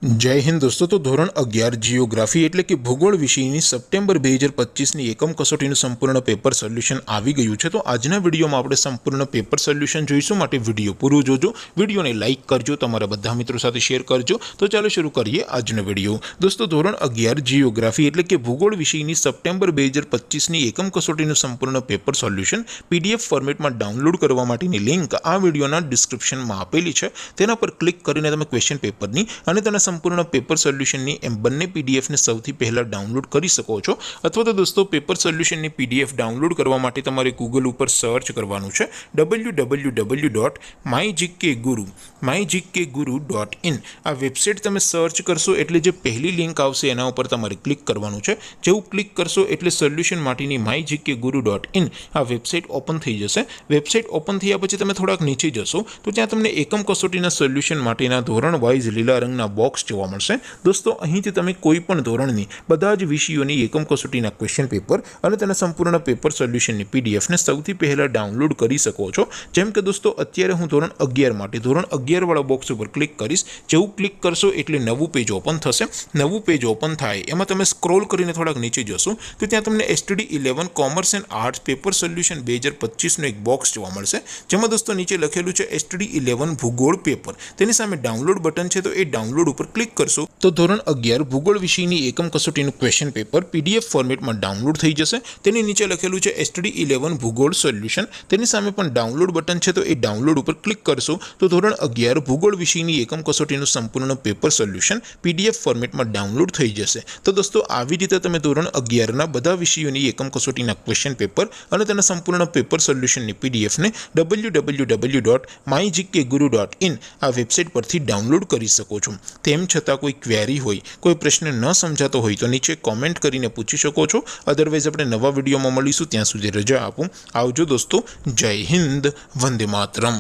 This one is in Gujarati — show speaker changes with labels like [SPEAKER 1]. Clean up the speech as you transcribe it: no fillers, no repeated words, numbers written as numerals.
[SPEAKER 1] जय हिंद दोस्तों। तो धोरण 11 जियोग्राफी एटले कि भूगोल विषयनी सप्टेम्बर 2025 एकम कसोटीનું સંપૂર્ણ પેપર સોલ્યુશન આવી ગયું છે। તો આજના વિડીયોમાં આપણે સંપૂર્ણ પેપર સોલ્યુશન જોઈશું, માટે વિડીયો પૂરો જોજો, વિડીયોને લાઇક કરજો, તમારા બધા મિત્રો સાથે શેર કરજો। તો ચાલો શરૂ કરીએ આજનો વિડીયો। દોસ્તો ધોરણ 11 जियोग्राफी એટલે કે ભૂગોળ વિષયની સપ્ટેમ્બર 2025 એકમ કસોટીનું સંપૂર્ણ પેપર સોલ્યુશન પીડીએફ ફોર્મેટમાં ડાઉનલોડ કરવા માટેની લિંક આ વિડીયોના ડિસ્ક્રિપ્શનમાં આપેલી છે। તેના પર ક્લિક કરીને તમે ક્વેશ્ચન પેપરની અને તેના संपूर्ण पेपर सोल्यूशन बने पीडीएफ ने सौथी पहला डाउनलॉड कर सको छो। अथवा तो दोस्तों पेपर सोल्यूशन पीडीएफ डाउनलॉड करवा माटे तमारे गूगल पर सर्च करवानुं छे www.mygkguru.in आ वेबसाइट तमे सर्च करशो एटले जे पहली लिंक आवशे एना उपर तमारे क्लिक करवानुं छे। जेवुं क्लिक करशो एटले सोल्यूशन माटेनी mygkguru.in आ वेबसाइट ओपन थई जशे। वेबसाइट ओपन थया पछी तमे थोड़ाक नीचे जशो तो त्यां तमने एकम कसोटीना सोल्यूशन माटेना धोरण वाइज लीला रंगना बॉक्स જોવા મળશે। દોસ્તો અહીંથી તમે કોઈ પણ ધોરણની બધા જ વિષયોની એકમ કસોટીના ક્વેશ્ચન પેપર અને તેના સંપૂર્ણ પેપર સોલ્યુશનની પીડીએફ ને સૌથી પહેલા ડાઉનલોડ કરી શકો છો। જેમ કે દોસ્તો અત્યારે હું ધોરણ 11 માટે ધોરણ 11 વાળા બોક્સ ઉપર ક્લિક કરીશ। જેવું ક્લિક કરશો એટલે નવું પેજ ઓપન થશે। નવું પેજ ઓપન થાય એમાં તમે સ્ક્રોલ કરીને થોડાક નીચે જશો તો ત્યાં તમને STD 11 commerce and arts paper solution 2025 નો એક બોક્સ જોવા મળશે, જેમાં દોસ્તો નીચે લખેલું છે STD 11 ભૂગોળ પેપર। તેની સામે ડાઉનલોડ બટન છે, તો એ ડાઉનલોડ ઉપર क्लिक करशो तो धोरण 11 भूगोल विषयनी एकम कसोटीનું क्वेश्चन पेपर पीडीएफ फॉर्मेटમાં ડાઉનલોડ થઈ જશે। તેની નીચે લખેલું છે STD 11 ભૂગોળ સોલ્યુશન, તેની સામે પણ ડાઉનલોડ બટન છે, તો એ ડાઉનલોડ ઉપર ક્લિક કરશો તો ધોરણ 11 ભૂગોળ વિષયની એકમ કસોટીનું સંપૂર્ણ પેપર સોલ્યુશન પીડીએફ ફોર્મેટમાં ડાઉનલોડ થઈ જશે। તો દોસ્તો આવી રીતે તમે ધોરણ 11 ના બધા વિષયોની એકમ કસોટીના ક્વેશ્ચન પેપર અને તેના સંપૂર્ણ પેપર સોલ્યુશનની પીડીએફ ને www.mygkguru.in આ વેબસાઇટ પરથી ડાઉનલોડ કરી શકો છો। તેમ છતાં કોઈ ક્વેરી હોય, કોઈ પ્રશ્ન ન સમજાતો હોય તો નીચે કોમેન્ટ કરીને પૂછી શકો છો। અધરવાઇઝ આપણે નવા વિડીયોમાં મળીશું, ત્યાં સુધી રજા આપો। આવજો દોસ્તો, જય હિન્દ, વંદે માતરમ।